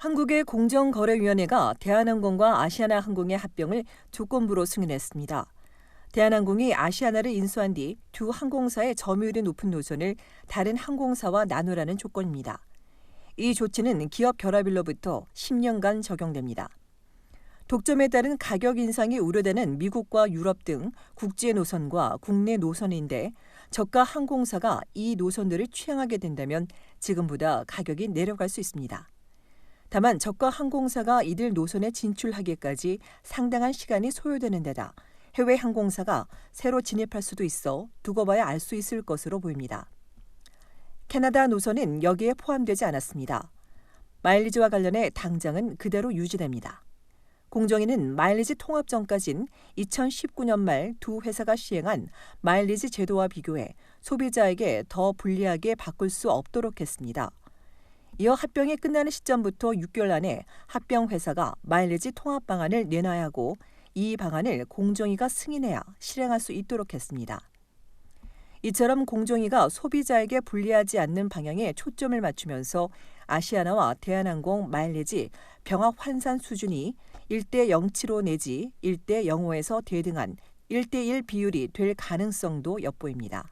한국의 공정거래위원회가 대한항공과 아시아나항공의 합병을 조건부로 승인했습니다. 대한항공이 아시아나를 인수한 뒤 두 항공사의 점유율이 높은 노선을 다른 항공사와 나누라는 조건입니다. 이 조치는 기업 결합일로부터 10년간 적용됩니다. 독점에 따른 가격 인상이 우려되는 미국과 유럽 등 국제 노선과 국내 노선인데 저가 항공사가 이 노선들을 취항하게 된다면 지금보다 가격이 내려갈 수 있습니다. 다만 저가 항공사가 이들 노선에 진출하기까지 상당한 시간이 소요되는 데다 해외 항공사가 새로 진입할 수도 있어 두고 봐야 알 수 있을 것으로 보입니다. 캐나다 노선은 여기에 포함되지 않았습니다. 마일리지와 관련해 당장은 그대로 유지됩니다. 공정위는 마일리지 통합 전까진 2019년 말 두 회사가 시행한 마일리지 제도와 비교해 소비자에게 더 불리하게 바꿀 수 없도록 했습니다. 이어 합병이 끝나는 시점부터 6개월 안에 합병 회사가 마일리지 통합 방안을 내놔야 하고 이 방안을 공정위가 승인해야 실행할 수 있도록 했습니다. 이처럼 공정위가 소비자에게 불리하지 않는 방향에 초점을 맞추면서 아시아나와 대한항공 마일리지 병합 환산 수준이 1대 0.75 내지 1대 0.5에서 대등한 1대 1 비율이 될 가능성도 엿보입니다.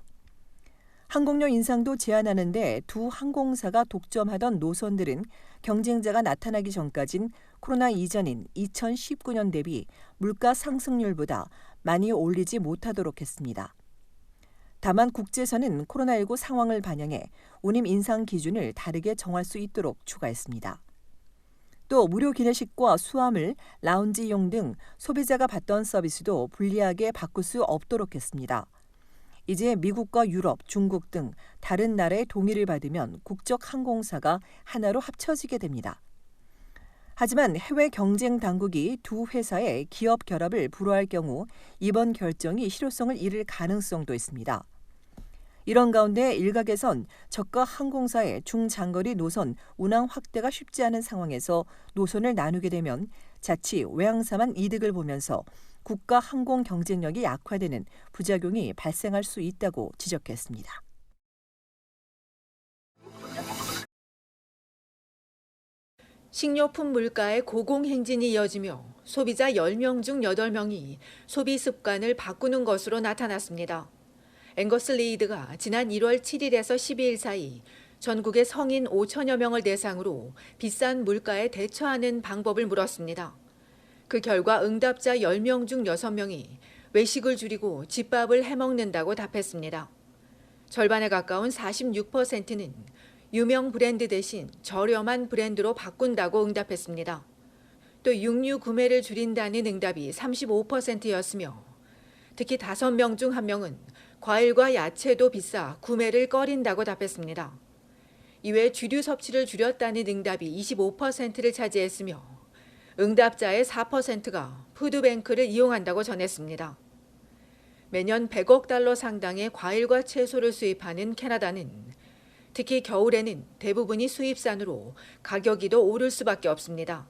항공료 인상도 제한하는데 두 항공사가 독점하던 노선들은 경쟁자가 나타나기 전까진 코로나 이전인 2019년 대비 물가 상승률보다 많이 올리지 못하도록 했습니다. 다만 국제선은 코로나19 상황을 반영해 운임 인상 기준을 다르게 정할 수 있도록 추가했습니다. 또 무료 기내식과 수화물, 라운지 이용 등 소비자가 받던 서비스도 불리하게 바꿀 수 없도록 했습니다. 이제 미국과 유럽, 중국 등 다른 나라의 동의를 받으면 국적 항공사가 하나로 합쳐지게 됩니다. 하지만 해외 경쟁 당국이 두 회사의 기업 결합을 불허할 경우 이번 결정이 실효성을 잃을 가능성도 있습니다. 이런 가운데 일각에선 저가 항공사의 중장거리 노선 운항 확대가 쉽지 않은 상황에서 노선을 나누게 되면 자칫 외항사만 이득을 보면서 국가 항공 경쟁력이 약화되는 부작용이 발생할 수 있다고 지적했습니다. 식료품 물가의 고공행진이 이어지며 소비자 10명 중 8명이 소비 습관을 바꾸는 것으로 나타났습니다. 앵거스 리이드가 지난 1월 7일에서 12일 사이 전국의 성인 5천여 명을 대상으로 비싼 물가에 대처하는 방법을 물었습니다. 그 결과 응답자 10명 중 6명이 외식을 줄이고 집밥을 해먹는다고 답했습니다. 절반에 가까운 46%는 유명 브랜드 대신 저렴한 브랜드로 바꾼다고 응답했습니다. 또 육류 구매를 줄인다는 응답이 35%였으며 특히 5명 중 1명은 과일과 야채도 비싸 구매를 꺼린다고 답했습니다. 이외 주류 섭취를 줄였다는 응답이 25%를 차지했으며 응답자의 4%가 푸드뱅크를 이용한다고 전했습니다. 매년 100억 달러 상당의 과일과 채소를 수입하는 캐나다는 특히 겨울에는 대부분이 수입산으로 가격이 더 오를 수밖에 없습니다.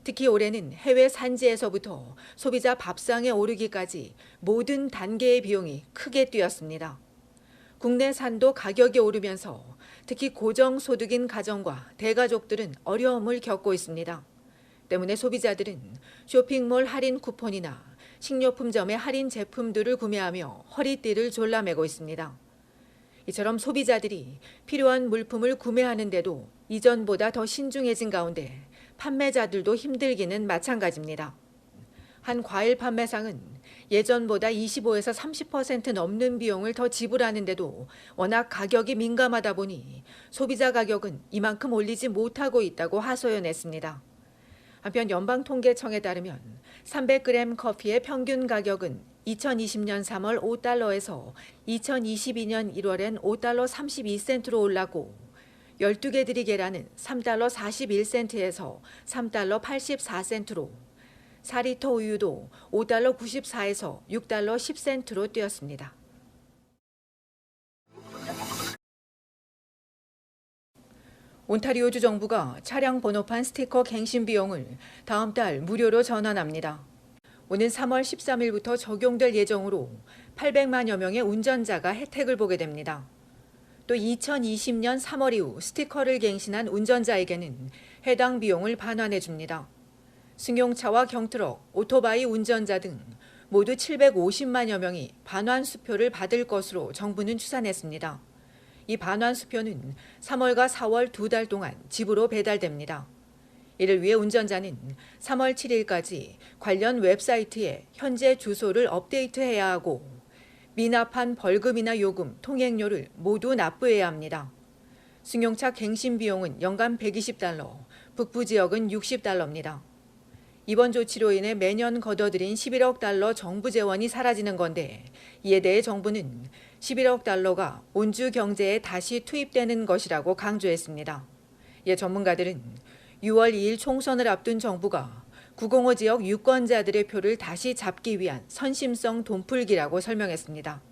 특히 올해는 해외 산지에서부터 소비자 밥상에 오르기까지 모든 단계의 비용이 크게 뛰었습니다. 국내산도 가격이 오르면서 특히 고정소득인 가정과 대가족들은 어려움을 겪고 있습니다. 때문에 소비자들은 쇼핑몰 할인 쿠폰이나 식료품점의 할인 제품들을 구매하며 허리띠를 졸라매고 있습니다. 이처럼 소비자들이 필요한 물품을 구매하는데도 이전보다 더 신중해진 가운데 판매자들도 힘들기는 마찬가지입니다. 한 과일 판매상은 예전보다 25에서 30% 넘는 비용을 더 지불하는데도 워낙 가격이 민감하다 보니 소비자 가격은 이만큼 올리지 못하고 있다고 하소연했습니다. 한편 연방통계청에 따르면 300g 커피의 평균 가격은 2020년 3월 5달러에서 2022년 1월엔 5달러 32센트로 올랐고 12개 들이 계란은 3달러 41센트에서 3달러 84센트로 4리터 우유도 5달러 94에서 6달러 10센트로 뛰었습니다. 온타리오주 정부가 차량 번호판 스티커 갱신 비용을 다음 달 무료로 전환합니다. 오는 3월 13일부터 적용될 예정으로 800만여 명의 운전자가 혜택을 보게 됩니다. 또 2020년 3월 이후 스티커를 갱신한 운전자에게는 해당 비용을 반환해 줍니다. 승용차와 경트럭, 오토바이 운전자 등 모두 750만여 명이 반환 수표를 받을 것으로 정부는 추산했습니다. 이 반환 수표는 3월과 4월 2달 동안 집으로 배달됩니다. 이를 위해 운전자는 3월 7일까지 관련 웹사이트에 현재 주소를 업데이트해야 하고 미납한 벌금이나 요금, 통행료를 모두 납부해야 합니다. 승용차 갱신 비용은 연간 120달러, 북부 지역은 60달러입니다. 이번 조치로 인해 매년 거둬들인 11억 달러 정부 재원이 사라지는 건데 이에 대해 정부는 11억 달러가 온주 경제에 다시 투입되는 것이라고 강조했습니다. 이에 전문가들은 6월 2일 총선을 앞둔 정부가 905 지역 유권자들의 표를 다시 잡기 위한 선심성 돈풀기라고 설명했습니다.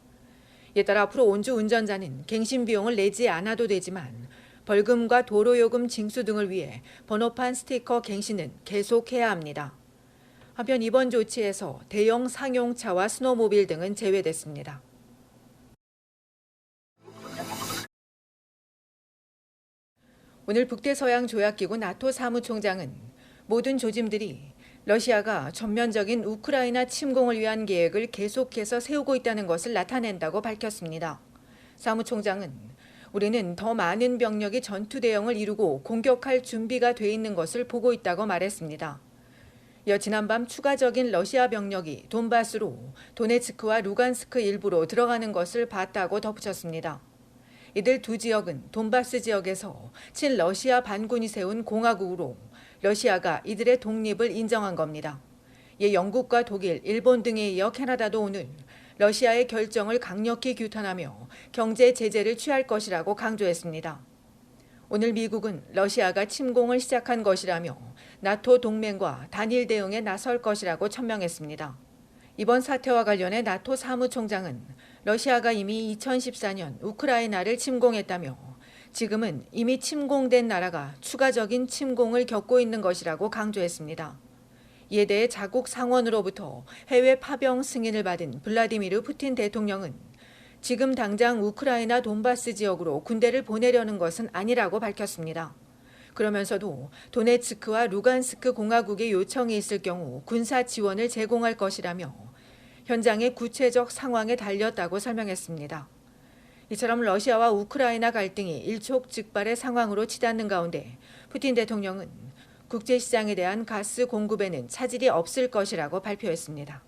이에 따라 앞으로 온주 운전자는 갱신 비용을 내지 않아도 되지만 벌금과 도로요금 징수 등을 위해 번호판 스티커 갱신은 계속해야 합니다. 한편 이번 조치에서 대형 상용차와 스노모빌 등은 제외됐습니다. 오늘 북대서양조약기구 나토 사무총장은 모든 조짐들이 러시아가 전면적인 우크라이나 침공을 위한 계획을 계속해서 세우고 있다는 것을 나타낸다고 밝혔습니다. 사무총장은 우리는 더 많은 병력이 전투 대응을 이루고 공격할 준비가 돼 있는 것을 보고 있다고 말했습니다. 이어 지난밤 추가적인 러시아 병력이 돈바스로 도네츠크와 루간스크 일부로 들어가는 것을 봤다고 덧붙였습니다. 이들 두 지역은 돈바스 지역에서 친러시아 반군이 세운 공화국으로 러시아가 이들의 독립을 인정한 겁니다. 이에 영국과 독일, 일본 등에 이어 캐나다도 오늘 러시아의 결정을 강력히 규탄하며 경제 제재를 취할 것이라고 강조했습니다. 오늘 미국은 러시아가 침공을 시작한 것이라며 나토 동맹과 단일 대응에 나설 것이라고 천명했습니다. 이번 사태와 관련해 나토 사무총장은 러시아가 이미 2014년 우크라이나를 침공했다며 지금은 이미 침공된 나라가 추가적인 침공을 겪고 있는 것이라고 강조했습니다. 이에 대해 자국 상원으로부터 해외 파병 승인을 받은 블라디미르 푸틴 대통령은 지금 당장 우크라이나 돈바스 지역으로 군대를 보내려는 것은 아니라고 밝혔습니다. 그러면서도 도네츠크와 루간스크 공화국의 요청이 있을 경우 군사 지원을 제공할 것이라며 현장의 구체적 상황에 달렸다고 설명했습니다. 이처럼 러시아와 우크라이나 갈등이 일촉즉발의 상황으로 치닫는 가운데 푸틴 대통령은 국제시장에 대한 가스 공급에는 차질이 없을 것이라고 발표했습니다.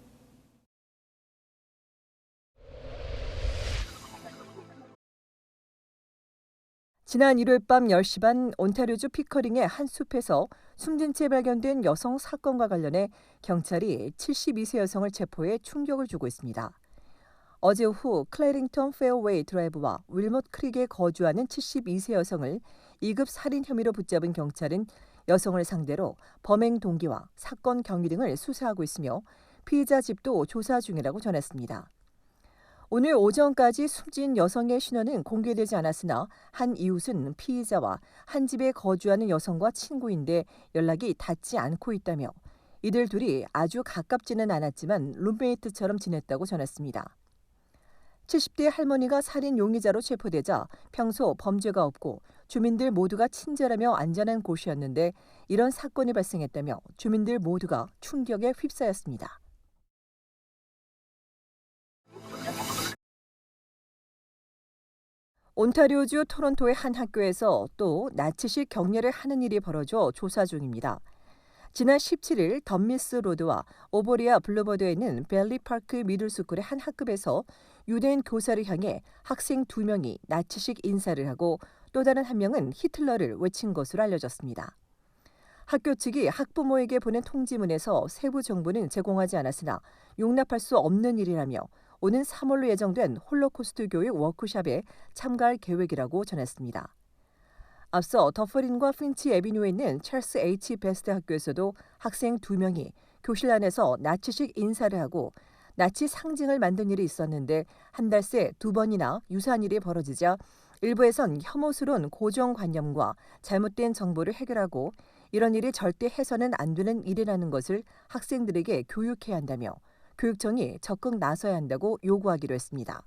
지난 일요일 밤 10시 반 온타리오주 피커링의 한 숲에서 숨진 채 발견된 여성 사건과 관련해 경찰이 72세 여성을 체포해 충격을 주고 있습니다. 어제 오후 클래링턴 페어웨이 드라이브와 윌못 크릭에 거주하는 72세 여성을 2급 살인 혐의로 붙잡은 경찰은 여성을 상대로 범행 동기와 사건 경위 등을 수사하고 있으며 피의자 집도 조사 중이라고 전했습니다. 오늘 오전까지 숨진 여성의 신원은 공개되지 않았으나 한 이웃은 피의자와 한 집에 거주하는 여성과 친구인데 연락이 닿지 않고 있다며 이들 둘이 아주 가깝지는 않았지만 룸메이트처럼 지냈다고 전했습니다. 70대 할머니가 살인 용의자로 체포되자 평소 범죄가 없고 주민들 모두가 친절하며 안전한 곳이었는데 이런 사건이 발생했다며 주민들 모두가 충격에 휩싸였습니다. 온타리오주 토론토의 한 학교에서 또 나치식 경례를 하는 일이 벌어져 조사 중입니다. 지난 17일 덤미스 로드와 오버리아 블루버드에 있는 벨리파크 미들스쿨의 한 학급에서 유대인 교사를 향해 학생 2명이 나치식 인사를 하고 또 다른 한 명은 히틀러를 외친 것으로 알려졌습니다. 학교 측이 학부모에게 보낸 통지문에서 세부 정보는 제공하지 않았으나 용납할 수 없는 일이라며 오는 3월로 예정된 홀로코스트 교육 워크숍에 참가할 계획이라고 전했습니다. 앞서 더퍼린과 핀치 애비뉴에 있는 찰스 H. 베스트 학교에서도 학생 2명이 교실 안에서 나치식 인사를 하고 나치 상징을 만든 일이 있었는데 한 달 새 2번이나 유사한 일이 벌어지자 일부에선 혐오스러운 고정관념과 잘못된 정보를 해결하고 이런 일이 절대 해서는 안 되는 일이라는 것을 학생들에게 교육해야 한다며 교육청이 적극 나서야 한다고 요구하기로 했습니다.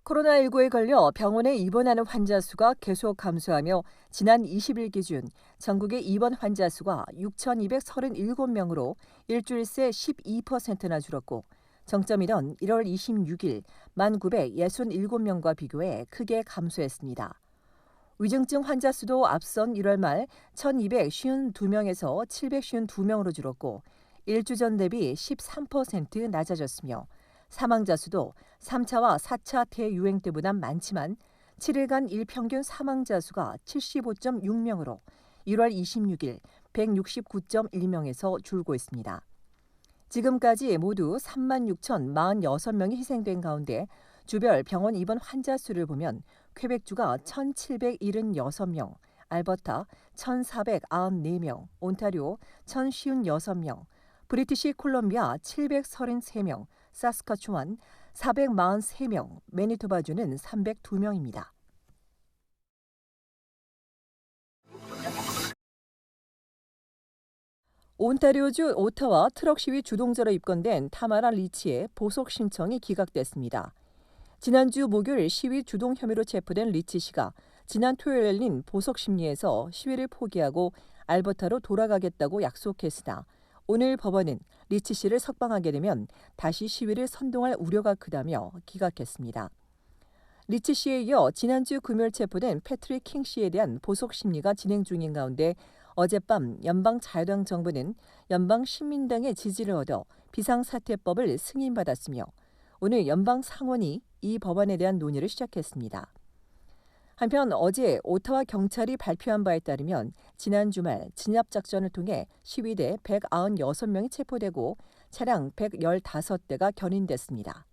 코로나19에 걸려 병원에 입원하는 환자 수가 계속 감소하며 지난 20일 기준 전국의 입원 환자 수가 6,237명으로 일주일 새 12%나 줄었고 정점이던 1월 26일 1,967명과 비교해 크게 감소했습니다. 위중증 환자 수도 앞선 1월 말 1,252명에서 752명으로 줄었고 1주 전 대비 13% 낮아졌으며 사망자 수도 3차와 4차 대유행 때보다 많지만 7일간 일평균 사망자 수가 75.6명으로 1월 26일 169.1명에서 줄고 있습니다. 지금까지 모두 36,046명이 희생된 가운데 주별 병원 입원 환자 수를 보면 퀘벡주가 1,776명, 알버타 1,494명, 온타리오 1,056명, 브리티시 콜롬비아 733명, 사스카추완 443명, 매니토바주는 302명입니다. 온타리오주 오타와 트럭 시위 주동자로 입건된 타마라 리치의 보석 신청이 기각됐습니다. 지난주 목요일 시위 주동 혐의로 체포된 리치 씨가 지난 토요일 열린 보석 심리에서 시위를 포기하고 알버타로 돌아가겠다고 약속했으나 오늘 법원은 리치 씨를 석방하게 되면 다시 시위를 선동할 우려가 크다며 기각했습니다. 리치 씨에 이어 지난주 금요일 체포된 패트릭 킹 씨에 대한 보석 심리가 진행 중인 가운데 어젯밤 연방 자유당 정부는 연방 신민당의 지지를 얻어 비상사태법을 승인받았으며 오늘 연방 상원이 이 법안에 대한 논의를 시작했습니다. 한편 어제 오타와 경찰이 발표한 바에 따르면 지난 주말 진압작전을 통해 시위대 196명이 체포되고 차량 115대가 견인됐습니다.